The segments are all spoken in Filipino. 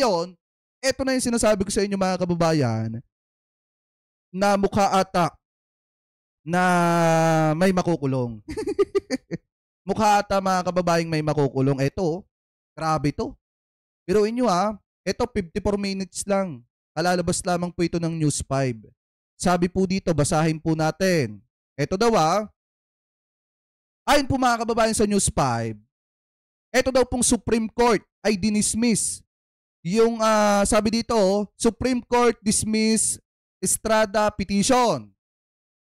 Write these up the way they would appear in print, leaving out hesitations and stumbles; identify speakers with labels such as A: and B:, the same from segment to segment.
A: Ngayon, eto na yung sinasabi ko sa inyo mga kababayan, na mukha ata na may makukulong. Mukha ata mga kababayang may makukulong. Eto, grabe to. Biruin nyo eto 54 minutes lang. Kalalabas lamang po ito ng News 5. Sabi po dito, basahin po natin. Eto daw ayon po mga kababayan sa News 5, eto daw pong Supreme Court ay dinismiss. Yung sabi dito, Supreme Court dismiss Estrada petition.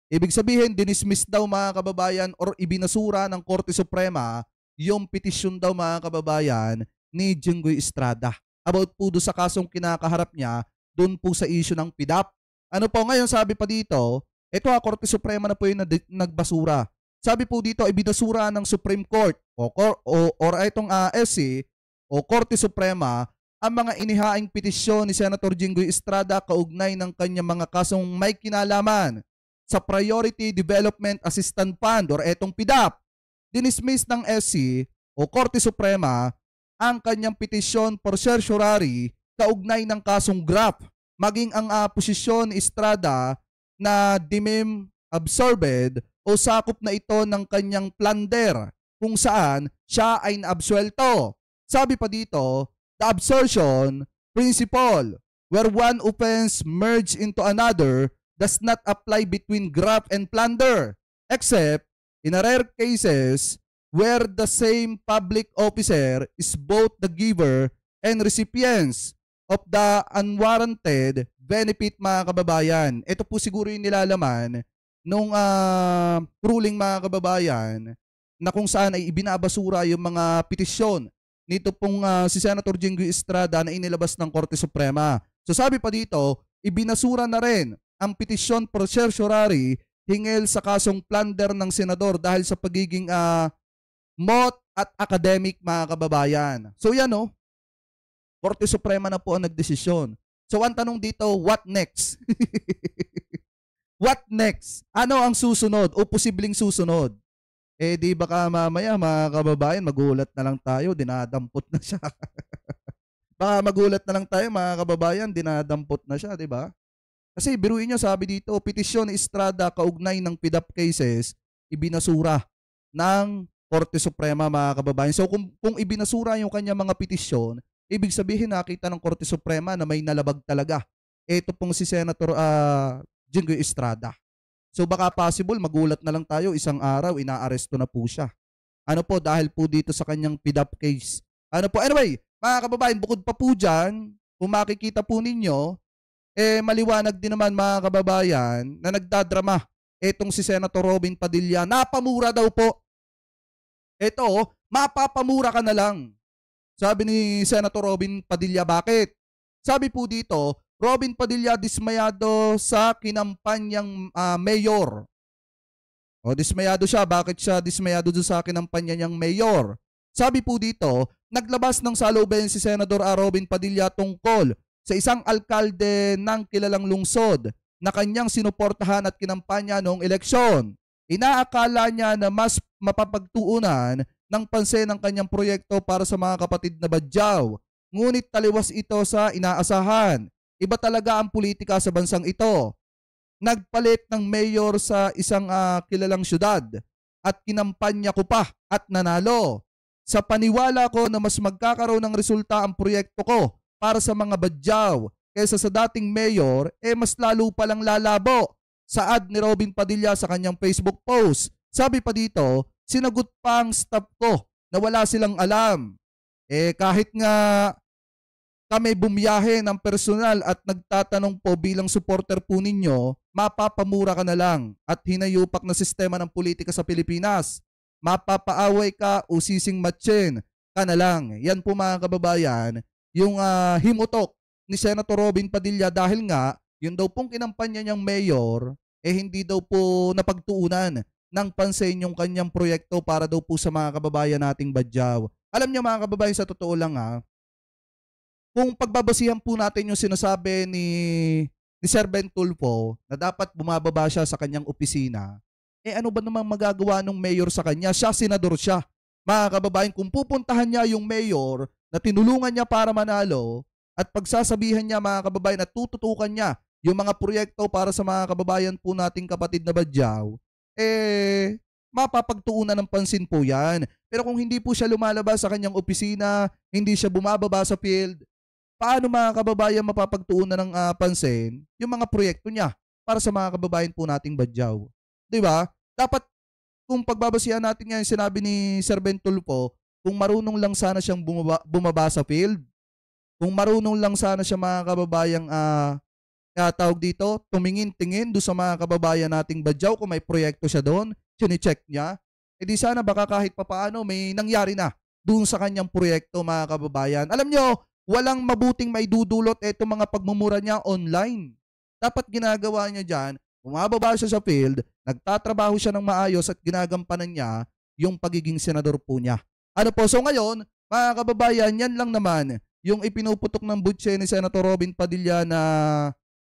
A: Ibig sabihin, dinismiss daw mga kababayan or ibinasura ng Korte Suprema yung petisyon daw mga kababayan ni Jinggoy Estrada. About po doon sa kasong kinakaharap niya, doon po sa issue ng PDAP. Ano po ngayon sabi pa dito, ito Korte Suprema na po yung nagbasura. Sabi po dito, ibinasura ng Supreme Court or itong SC o Korte Suprema ang mga inihaing petisyon ni Senator Jinggoy Estrada kaugnay ng kanyang mga kasong may kinalaman sa Priority Development Assistance Fund or etong PDAP. Dinismiss ng SC o Korte Suprema ang kanyang petisyon for certiorari kaugnay ng kasong GRAP, maging ang posisyon ni Estrada na dimim absorbed o sakop na ito ng kanyang plunder kung saan siya ay naabsuelto. Sabi pa dito, the absorption principle where one offense merged into another does not apply between graft and plunder, except in rare cases where the same public officer is both the giver and recipients of the unwarranted benefit mga kababayan. Ito po siguro yung nilalaman nung ruling mga kababayan na kung saan ay ibinabasura yung mga petisyon nito pong si Senator Jinggoy Estrada na inilabas ng Korte Suprema. So sabi pa dito, ibinasura na rin ang petisyon for certiorari hingil sa kasong plunder ng senador dahil sa pagiging moot at academic mga kababayan. So yan Korte Suprema na po ang nagdesisyon. So ang tanong dito, what next? What next? Ano ang susunod o posibleng susunod? Di baka mamaya mga kababayan magulat na lang tayo, dinadampot na siya. Baka magulat na lang tayo mga kababayan, dinadampot na siya, di ba? Kasi biruin nyo, sabi dito, petisyon ni Estrada kaugnay ng PDAP cases, ibinasura ng Korte Suprema mga kababayan. So kung ibinasura yung kanya mga petisyon, ibig sabihin nakita ng Korte Suprema na may nalabag talaga. Ito pong si Senator Jinggoy Estrada. So baka possible magulat na lang tayo isang araw inaaresto na po siya. Ano po dahil po dito sa kanyang PDAP case. Ano po anyway, mga kababayan, bukod pa po diyan, kung makikita po ninyo, maliwanag din naman mga kababayan na nagdadrama etong si Senator Robin Padilla. Napamura daw po. Ito, mapapamura ka na lang. Sabi ni Senator Robin Padilla, bakit? Sabi po dito, Robin Padilla dismayado sa kinampanyang mayor. O dismayado siya. Bakit siya dismayado sa kinampanya niyang mayor? Sabi po dito, naglabas ng salubin si Senador Robin Padilla tungkol sa isang alkalde ng kilalang lungsod na kanyang sinuportahan at kinampanya noong eleksyon. Inaakala niya na mas mapapagtuunan ng pansin ng kanyang proyekto para sa mga kapatid na Badyaw. Ngunit taliwas ito sa inaasahan. Iba talaga ang politika sa bansang ito. Nagpalit ng mayor sa isang kilalang syudad at kinampanya ko pa at nanalo. Sa paniwala ko na mas magkakaroon ng resulta ang proyekto ko para sa mga Badyaw kaysa sa dating mayor, mas lalo palang lalabo. Saad ni Robin Padilla sa kanyang Facebook post. Sabi pa dito, sinagot pa ang staff ko na wala silang alam. Kahit nga kami bumiyahe ng personal at nagtatanong po bilang supporter po ninyo, mapapamura ka na lang at hinayupak na sistema ng politika sa Pilipinas. Mapapaaway ka o sising matsin ka na lang. Yan po mga kababayan, yung himutok ni Senator Robin Padilla dahil nga, yun daw pong kinampanya niyang mayor, hindi daw po napagtuunan ng pansin yung kanyang proyekto para daw po sa mga kababayan nating Badyaw. Alam niyo mga kababayan, sa totoo lang kung pagbabasihan po natin yung sinasabi ni Sir Ben Tulfo na dapat bumababa siya sa kanyang opisina, ano ba namang magagawa ng mayor sa kanya? Siya, senador siya. Mga kababayan, kung pupuntahan niya yung mayor na tinulungan niya para manalo, at pagsasabihan niya mga kababayan at tututukan niya yung mga proyekto para sa mga kababayan po nating kapatid na Badyaw, mapapagtuunan ng pansin po yan. Pero kung hindi po siya lumalabas sa kanyang opisina, hindi siya bumababa sa field, paano mga kababayan mapapagtuunan ng pansin yung mga proyekto niya para sa mga kababayan po nating Badyaw? 'Di ba? Dapat kung pagbabasihan natin nga yung sinabi ni Sir Ben Tulfo, kung marunong lang sana siyang bumaba sa field, kung marunong lang sana siya mga kababayang tawag dito, tumingin-tingin doon sa mga kababayan nating Badyaw kung may proyekto siya doon, chine-check niya, edi sana baka kahit papaano may nangyari na doon sa kanyang proyekto mga kababayan. Alam nyo, walang mabuting maidudulot itong mga pagmumura niya online. Dapat ginagawa niya dyan, bumababa siya sa field, nagtatrabaho siya ng maayos at ginagampanan niya yung pagiging senador po niya. Ano po, so ngayon, mga kababayan, yan lang naman yung ipinuputok ng butse ni Senator Robin Padilla na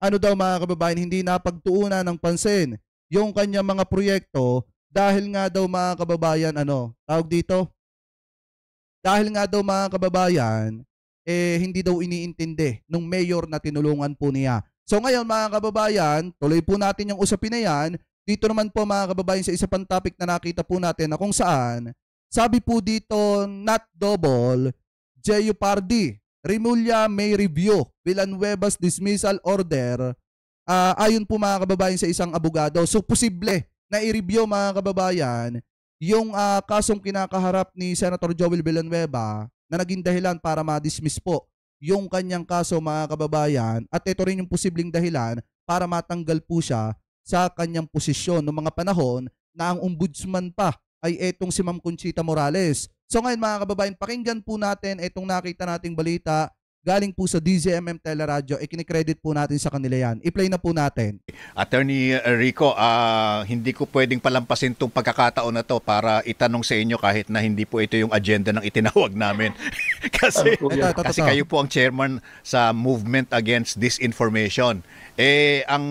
A: ano daw mga kababayan, hindi napagtuunan ng pansin yung kanyang mga proyekto dahil nga daw mga kababayan, tawag dito? Dahil nga daw mga kababayan, hindi daw iniintindi nung mayor na tinulungan po niya. So ngayon mga kababayan, tuloy po natin yung usapin na yan. Dito naman po mga kababayan sa isa pang topic na nakita po natin na kung saan, sabi po dito, not double, Jeopardy, Remulla may review Villanueva's dismissal order. Ayon po mga kababayan sa isang abogado. So posible na i-review mga kababayan yung kasong kinakaharap ni Senator Joel Villanueva na naging dahilan para ma-dismiss po yung kanyang kaso mga kababayan, at ito rin yung posibleng dahilan para matanggal po siya sa kanyang posisyon noong mga panahon na ang ombudsman pa ay etong si Ma'am Conchita Morales. So ngayon mga kababayan, pakinggan po natin itong nakita nating balita galing po sa DZMM Teleradyo. Ikinikredit po natin sa kanila yan. I-play na po natin.
B: Attorney Rico, hindi ko pwedeng palampasin itong pagkakataon na to para itanong sa inyo kahit na hindi po ito yung agenda ng itinawag namin. kasi kayo po ang chairman sa Movement Against Disinformation. Ang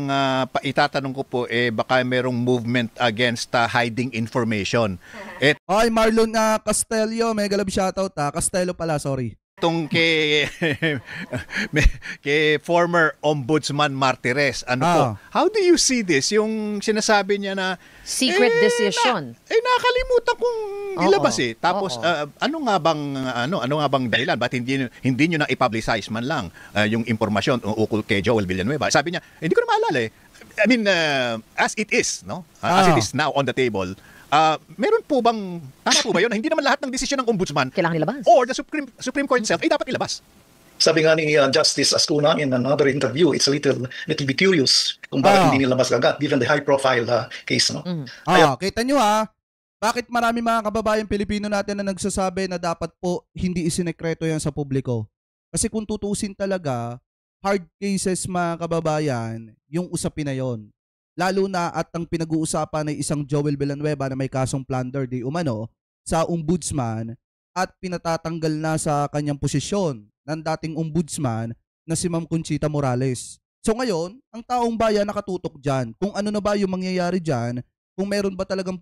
B: itatanong ko po, baka merong movement against hiding information.
A: Ay, Marlon Castello, mega love shoutout Castello pala, sorry.
B: Itong kay former Ombudsman Martires, po, how do you see this? Yung sinasabi niya na
C: secret decision.
B: Nakalimutan kong ilabas Tapos ano nga bang dahilan? Ba't hindi niyo na i-publicize man lang yung impormasyon ukol kay Joel Villanueva? Sabi niya, hindi ko na maalala I mean, as it is, no? As it is now on the table. Meron po bang, tama po ba yun? Hindi naman lahat ng desisyon ng ombudsman
C: kailangan ilabas.
B: Or the Supreme Court itself ay dapat ilabas.
D: Sabi nga ni Justice Ascuna in another interview, it's a little bit curious kung bakit hindi nilabas agad given the high profile case. No?
A: Kita nyo bakit marami mga kababayan Pilipino natin na nagsasabi na dapat po hindi isinekreto yan sa publiko? Kasi kung tutusin talaga, hard cases mga kababayan, yung usapin na yon. Lalo na at ang pinag-uusapan ay isang Joel Villanueva na may kasong plunder di umano sa ombudsman at pinatatanggal na sa kanyang posisyon ng dating ombudsman na si Ma'am Conchita Morales. So ngayon, ang taong bayan nakatutok dyan. Kung ano na ba yung mangyayari dyan, kung meron ba talagang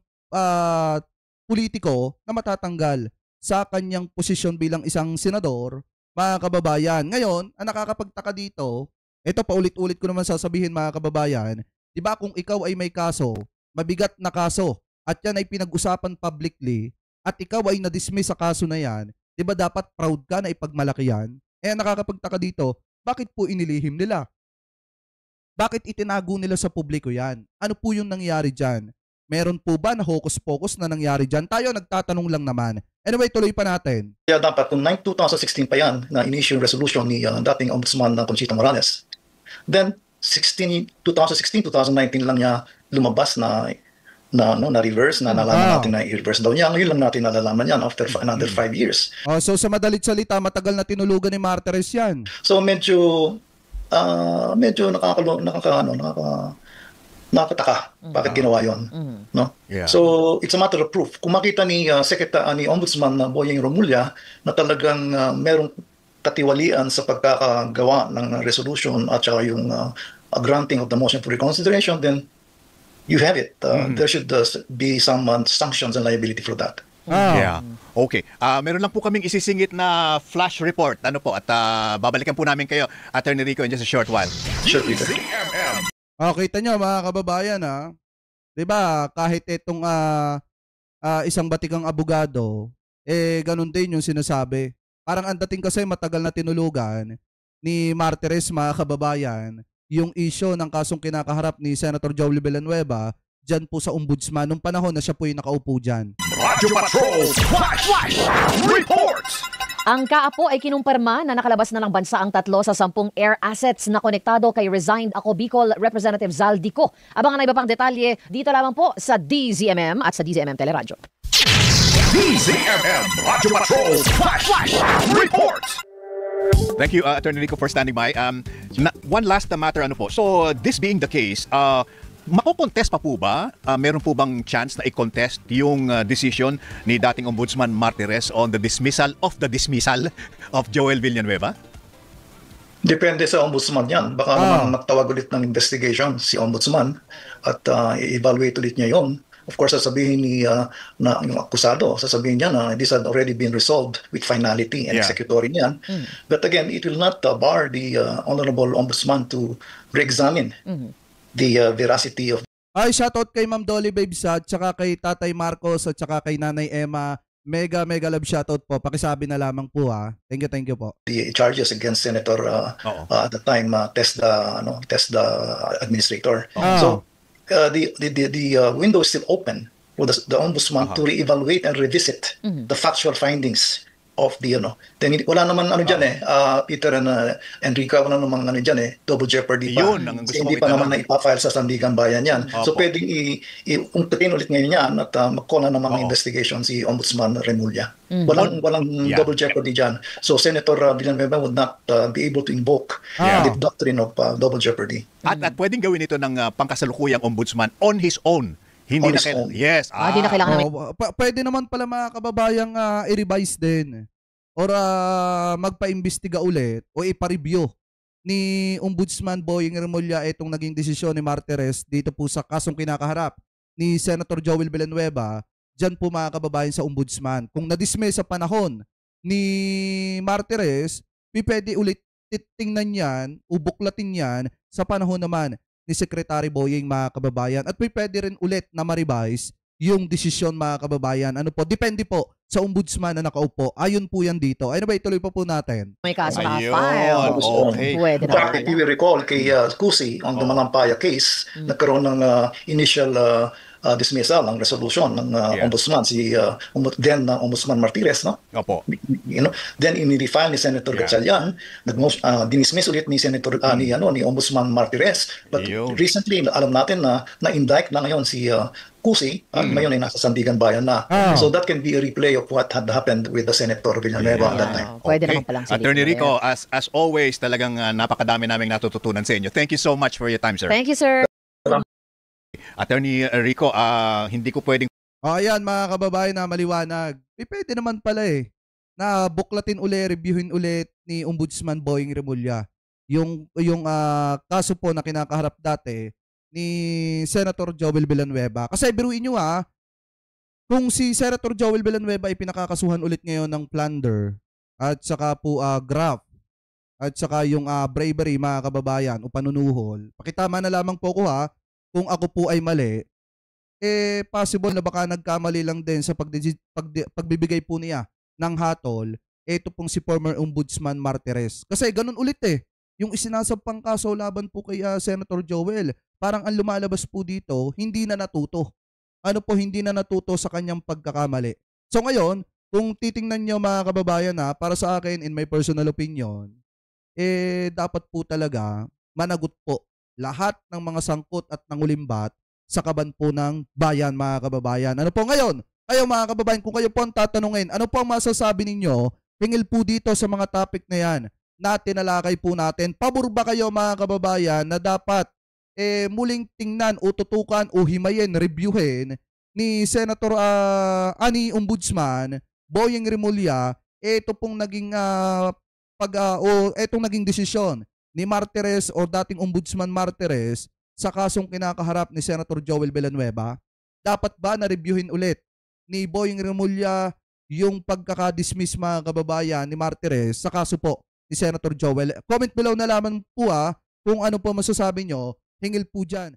A: politiko na matatanggal sa kanyang posisyon bilang isang senador, mga kababayan. Ngayon, ang nakakapagtaka dito, ito paulit-ulit ko naman sasabihin mga kababayan, diba kung ikaw ay may kaso, mabigat na kaso, at yan ay pinag-usapan publicly, at ikaw ay na-dismiss sa kaso na yan, diba dapat proud ka na ipagmalaki yan? Nakakapagtaka dito, bakit po inilihim nila? Bakit itinago nila sa publiko yan? Ano po yung nangyari dyan? Meron po ba na hocus-pocus na nangyari dyan? Tayo nagtatanong lang naman. Anyway, tuloy pa natin.
D: Kaya dapat kung 2016 pa yan na in-issue yung resolution ni dating Ombudsman na Conchita Morales, then 2016-2019 lang niya lumabas na reverse, na nalaman natin na i-reverse daw niya. Ngayon lang natin nalalaman yan after another 5 years.
A: So sa madalit salita, matagal na tinulugan ni Martires yan.
D: So medyo nakakataka bakit ginawa yon, no?
B: Yeah.
D: So it's a matter of proof. Kung makita ni ni Ombudsman Boyeng Remulla na talagang merong katiwalian sa pagkakagawa ng resolution at saka yung granting of the motion for reconsideration, then you have it. There should be some sanctions and liability for that.
B: Yeah. Okay. Meron lang po kaming isisingit na flash report. Ano po? At babalikan po namin kayo, Attorney Rico, in just a short while.
D: Sure, Peter.
A: Kita nyo mga kababayan, diba, kahit itong isang batikang abogado, ganun din yung sinasabi. Parang ang dating kasi matagal na tinulugan ni Martires, mga kababayan, yung issue ng kasong kinakaharap ni Senator Joel Villanueva dyan po sa ombudsman nung panahon na siya po yung nakaupo dyan.
E: Radyo Patrol Flash Reports!
C: Ang kaapo ay kinumpirma na nakalabas na ng bansa ang 3 sa 10 air assets na konektado kay resigned Ako Bicol Representative Zaldico. Abangan na iba pang detalye dito lamang po sa DZMM at sa DZMM Teleradyo.
E: DZMM Radyo Patrol Flash Reports!
B: Thank you, Attorney Rico, for standing by. One last matter, ano po. So, this being the case, mako-contest pa po ba? Meron po bang chance na i-contest yung decision ni dating Ombudsman Martires on the dismissal of Joel Villanueva?
D: Depende sa ombudsman yan. Baka naman magtawag ulit ng investigation si ombudsman at i-evaluate ulit niya yon. Of course, sasabihin ni na yung akusado, sasabihin niya na this had already been resolved with finality and executory niyan. But again, it will not bar the Honorable Ombudsman to re-examine the veracity of.
A: Ay, shoutout kay Ma'am Dolly Babes at saka kay Tatay Marcos at saka kay Nanay Emma. Mega love shoutout po. Pakisabi na lamang po Thank you po.
D: The charges against Senator at the time test the administrator. So the window is still open for the ombudsman to reevaluate and revisit the factual findings of the then wala naman diyan Peter and Enrico, wala naman diyan double jeopardy pa.
B: Yun, ang gusto
D: hindi pa naman na ipafile sa Sandigan Bayan yan. So pwedeng i-umpitin ulit ngayon yan at mag-call na naman ng investigation si Ombudsman Remulla. Walang double jeopardy dyan. So Senator Villanueva would not be able to invoke the doctrine of double jeopardy.
B: At pwedeng gawin ito ng pangkasalukuyang ombudsman on his own. Hindi na kailangan. Yes.
C: Hindi na kailangan
A: pwede naman pala mga kababayang i-revise din or magpa-imbestiga ulit o ipa-review ni Ombudsman Boying Remulla itong naging desisyon ni Martires dito po sa kasong kinakaharap ni Senator Joel Villanueva dyan po mga kababayan sa Ombudsman. Kung na-dismiss sa panahon ni Martires, pwede ulit titingnan yan, ubuklatin yan sa panahon naman ni Secretary Boying, mga kababayan, at pwede rin ulit na ma-revise yung desisyon, mga kababayan. Depende po sa ombudsman na nakaupo. Ayon po yan dito. Anyway, tuloy pa po natin.
C: May kaso na file.
B: Okay.
C: Pwede
D: In fact, if you will recall kay Cusi on the Manampaya case, nagkaroon ng initial dismissal ng resolution ng ombudsman, si then Ombudsman Martires, no?
B: Opo.
D: Then in-refile ni Senator Gatchalian, dinismiss ulit ni Senator ni Ombudsman Martires. But recently, alam natin na na-indict na ngayon si Cusi at ngayon ay nasa Sandigan Bayan na. So that can be a replay of what had happened with the Senator Villanueva at that time.
C: Pwede naman palang
B: Attorney Rico, as always, talagang napakadami naming natututunan sa inyo. Thank you so much for your time, sir.
C: Thank you, sir.
B: Attorney Rico, hindi ko pwedeng.
A: Ayan mga kababayan na maliwanag. Pwede naman pala na buklatin ulit, reviewin ulit ni Ombudsman Boying Remulla yung kaso po na kinakaharap dati ni Senator Joel Villanueva. Kasi biruin nyo kung si Senator Joel Villanueva ay pinakakasuhan ulit ngayon ng plunder at saka po graft at saka yung bravery, mga kababayan, o panunuhol. Pakitama na lamang po ko kung ako po ay mali, possible na baka nagkamali lang din sa pagbibigay po niya ng hatol, ito pong si former Ombudsman Martires. Kasi ganun ulit yung isinasampang kaso laban po kay Senator Joel, parang ang lumalabas po dito, hindi na natuto. Hindi na natuto sa kanyang pagkakamali. So ngayon, kung titingnan nyo mga kababayan para sa akin, in my personal opinion, dapat po talaga managot po lahat ng mga sangkot at nangulimbat sa kaban po ng bayan, mga kababayan. Ano po ngayon? Kayo mga kababayan, kung kayo po ang tatanungin, ano po ang masasabi ninyo tingil po dito sa mga topic na yan na tinalakay po natin? Pabor ba kayo mga kababayan na dapat muling tingnan o tutukan o himayin, reviewin ni Senator ni Ombudsman Boying Remulla ito pong naging etong naging desisyon ni Martires o dating Ombudsman Martires sa kasong kinakaharap ni Senator Joel Villanueva? Dapat ba na reviewin ulit ni Boying Remulla yung pagkakadismiss mga kababayan ni Martires sa kaso po ni Senator Joel. Comment below na lamang po kung ano po masasabi nyo. Hingil po dyan.